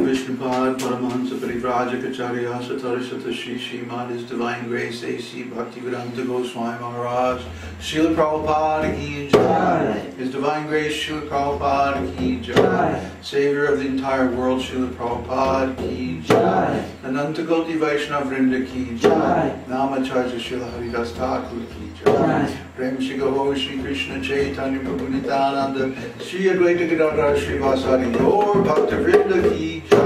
Vishnupad Paramahansa Parivrajacharya Sataraswata Shri Srimad His Divine Grace A.C. Bhaktivedanta Goswami Maharaj Srila Prabhupada Ki Jai. His Divine Grace Srila Prabhupada Ki Jai. Savior of the entire world Srila Prabhupada Ki Jai. Ananta Koti Vaishnava Vrinda Ki Jai. Namacharya Srila Haridas Thakur Ki Jai. Prem Shri Gaur Shri Krishna Chaitanya Prabhu Nityananda Shri Advaita Gadadhar Shri Vasari Gaur Bhakta Vrinda Ki Jai.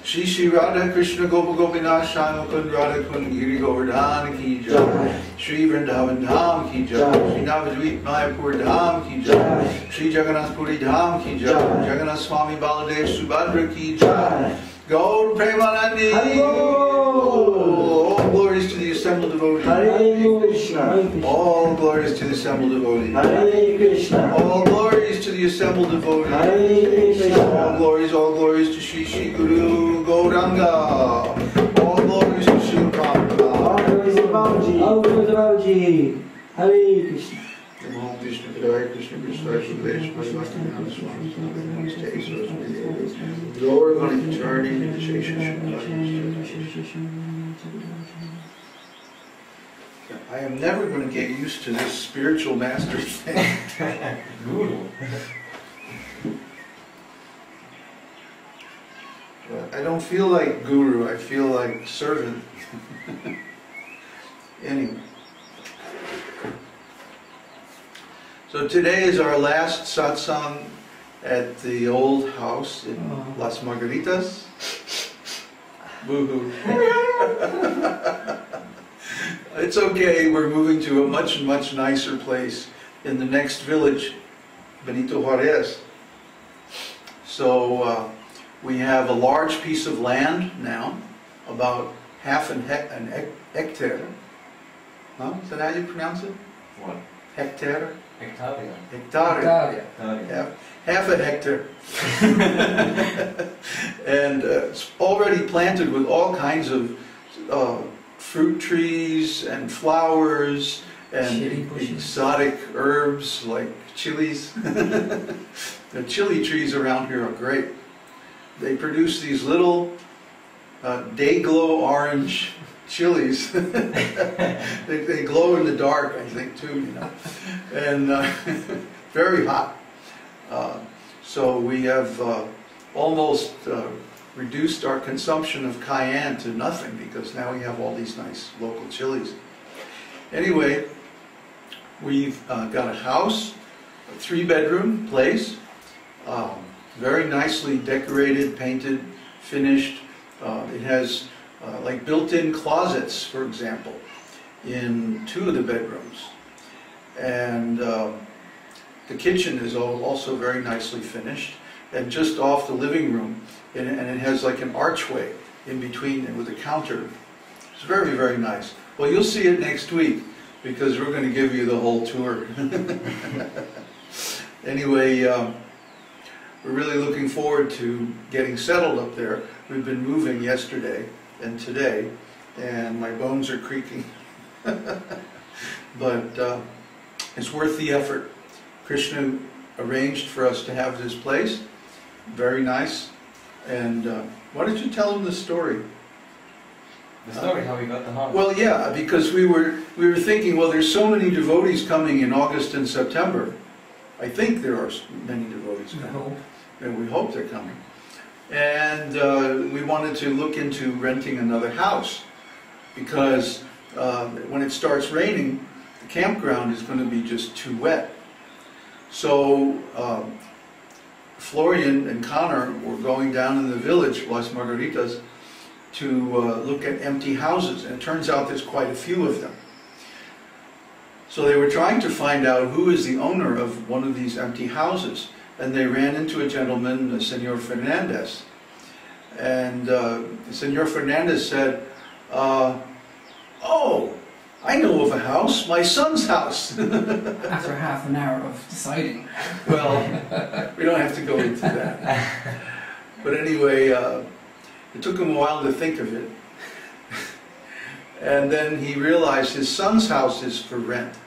Shri Shri Radha Krishna Gopa Gopinath Shai Mukund Radha Kund Giri Govardhan Ki Jai. Shri Vrindavan Dham Ki Jai. Shri Navadvip Mayapur Dham Ki Jai. Shri Jagannath Puri Dham Ki Jai. Jagannath Swami Baladev Subhadra Ki Jai. Gaur Premanandi. All glories to the assembled devotees. Hare Krishna. All glories to the assembled devotees. Hare Krishna. All glories to the assembled devotees. Hare Krishna. All glories to Shri Shri Guru Gauranga. All glories to Shri Prabhupada. All glories to Babaji. All glories to Babaji. Hare Krishna. Namo Vishnu Padaya Krishna Krishna Sudesh Bhagavatam Swami Lord Vani Charni I am never going to get used to this spiritual master thing. Guru. I don't feel like guru, I feel like servant. Anyway. So today is our last satsang at the old house in Las Margaritas. Boo-hoo. It's okay, we're moving to a much, much nicer place in the next village, Benito Juarez. So we have a large piece of land now, about half an hectare. Huh? Is that how you pronounce it? What? Hectare? Hectare. Hectare. Half a hectare. And it's already planted with all kinds of fruit trees and flowers and exotic herbs like chilies. The chili trees around here are great. They produce these little day-glow orange chilies. They glow in the dark, I think, too, you know. And very hot. So we have almost reduced our consumption of cayenne to nothing because now we have all these nice local chilies. Anyway, we've got a house, a 3-bedroom place, very nicely decorated, painted, finished. It has like built-in closets, for example, in 2 of the bedrooms. And the kitchen is also very nicely finished. And just off the living room, and it has like an archway in between and with a counter. It's very, very nice. Well, you'll see it next week because we're going to give you the whole tour. Anyway, we're really looking forward to getting settled up there. We've been moving yesterday and today, and my bones are creaking. But it's worth the effort. Krishna arranged for us to have this place. Very nice. And why don't you tell him the story? The story how we got the house? Well, yeah, because we were thinking, well, there's so many devotees coming in August and September. I think there are many devotees coming. And we hope they're coming. And we wanted to look into renting another house because when it starts raining, the campground is going to be just too wet. So Florian and Connor were going down in the village, Las Margaritas, to look at empty houses, and it turns out there's quite a few of them. So they were trying to find out who is the owner of one of these empty houses, and they ran into a gentleman, Senor Fernandez. And Senor Fernandez said, oh, I know of a house, my son's house. After half an hour of deciding. Well, we don't have to go into that. But anyway, it took him a while to think of it. And then he realized his son's house is for rent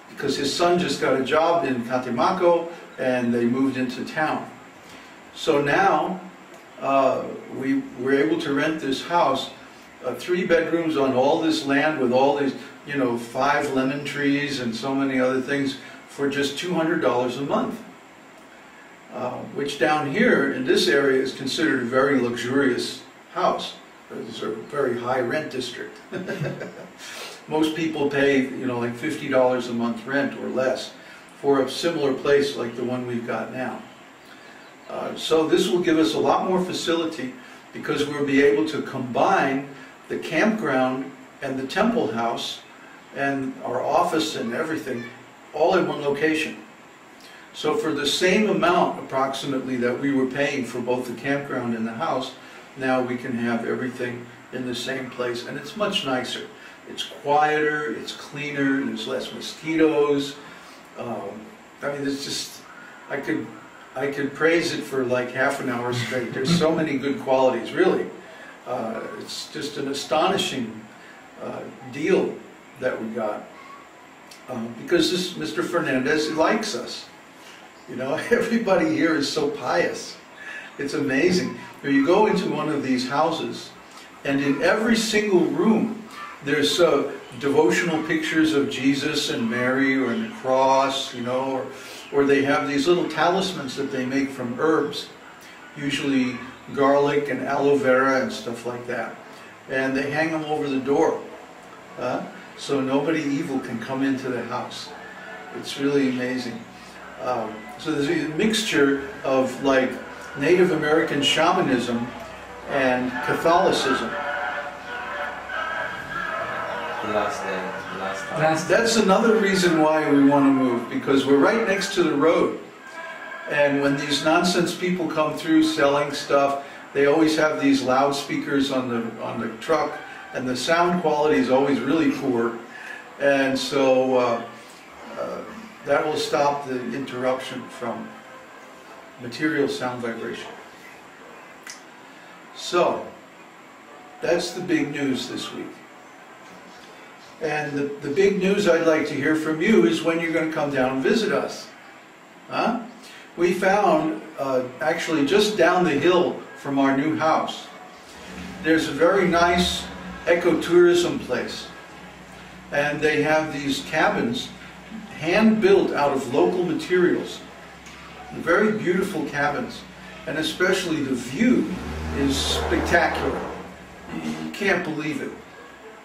because his son just got a job in Catemaco and they moved into town. So now we were able to rent this house, 3 bedrooms on all this land with all these, 5 lemon trees and so many other things for just $200 a month. Which down here in this area is considered a very luxurious house. It's a very high rent district. Most people pay, like $50 a month rent or less for a similar place like the one we've got now. So this will give us a lot more facility because we'll be able to combine the campground and the temple house and our office and everything all in one location. So for the same amount approximately that we were paying for both the campground and the house, now we can have everything in the same place, and it's much nicer. It's quieter, it's cleaner, there's less mosquitoes. It's just, I could praise it for like half an hour straight. There's so many good qualities, really. It's just an astonishing deal that we got. Because this Mr. Fernandez likes us. Everybody here is so pious. It's amazing. You go into one of these houses, and in every single room, there's devotional pictures of Jesus and Mary, or the cross, or they have these little talismans that they make from herbs, usually garlic and aloe vera and stuff like that. And they hang them over the door, so nobody evil can come into the house. It's really amazing. So there's a mixture of like Native American shamanism and Catholicism. That's another reason why we want to move, because we're right next to the road. And when these nonsense people come through selling stuff, they always have these loudspeakers on the truck, and the sound quality is always really poor. And so that will stop the interruption from material sound vibration. So that's the big news this week. And the big news I'd like to hear from you is when you're going to come down and visit us. We found, actually just down the hill from our new house, there's a very nice ecotourism place. And they have these cabins hand-built out of local materials. Very beautiful cabins. And especially the view is spectacular. You can't believe it.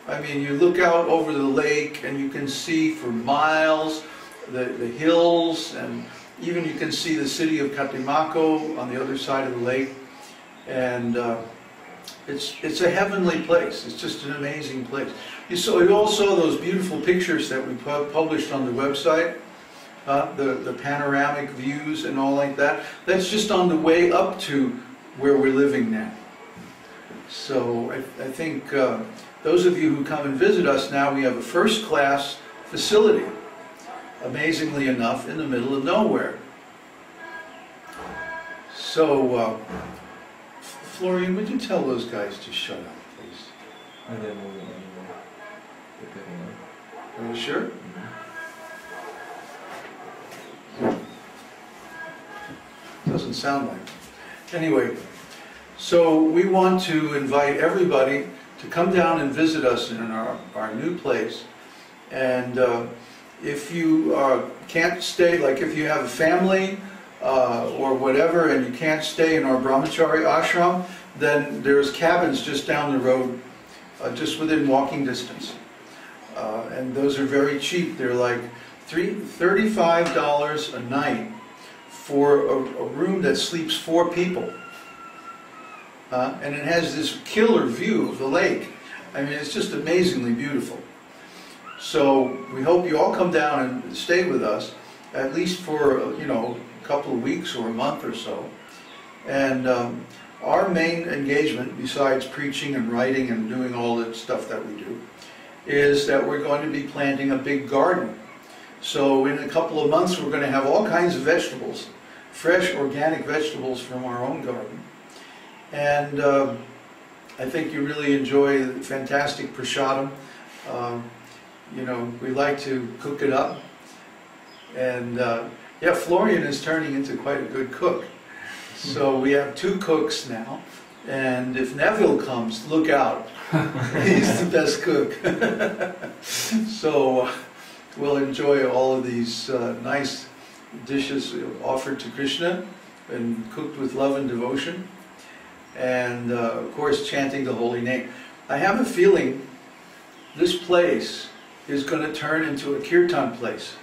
I mean, you look out over the lake and you can see for miles the hills, and even you can see the city of Catemaco on the other side of the lake. And it's a heavenly place. It's just an amazing place. You all saw those beautiful pictures that we published on the website, the panoramic views and all like that. That's just on the way up to where we're living now. So I think those of you who come and visit us now, we have a first-class facility, amazingly enough, in the middle of nowhere. So, Florian, would you tell those guys to shut up, please? I didn't move it anymore. Are you sure? Doesn't sound like it. Anyway, so we want to invite everybody to come down and visit us in our new place. And if you can't stay, like if you have a family or whatever, and you can't stay in our brahmachari ashram, then there's cabins just down the road, just within walking distance. And those are very cheap. They're like $35 a night for a room that sleeps 4 people. And it has this killer view of the lake. I mean, it's just amazingly beautiful. So we hope you all come down and stay with us, at least for a couple of weeks or a month or so. And our main engagement, besides preaching and writing and doing all the stuff that we do, is that we're going to be planting a big garden. So in a couple of months we're going to have all kinds of vegetables, fresh organic vegetables from our own garden. And I think you really enjoy the fantastic prasadam. We like to cook it up. And yeah, Florian is turning into quite a good cook. So we have 2 cooks now, and if Neville comes, look out. He's the best cook. So we'll enjoy all of these nice dishes offered to Krishna and cooked with love and devotion. And of course chanting the holy name. I have a feeling this place is going to turn into a kirtan place.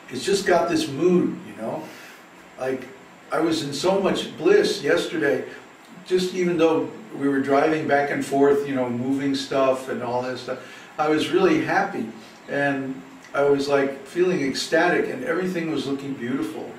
It's just got this mood, you know. Like, I was in so much bliss yesterday, just even though we were driving back and forth, you know, moving stuff and all that stuff, I was really happy. And I was like feeling ecstatic and everything was looking beautiful.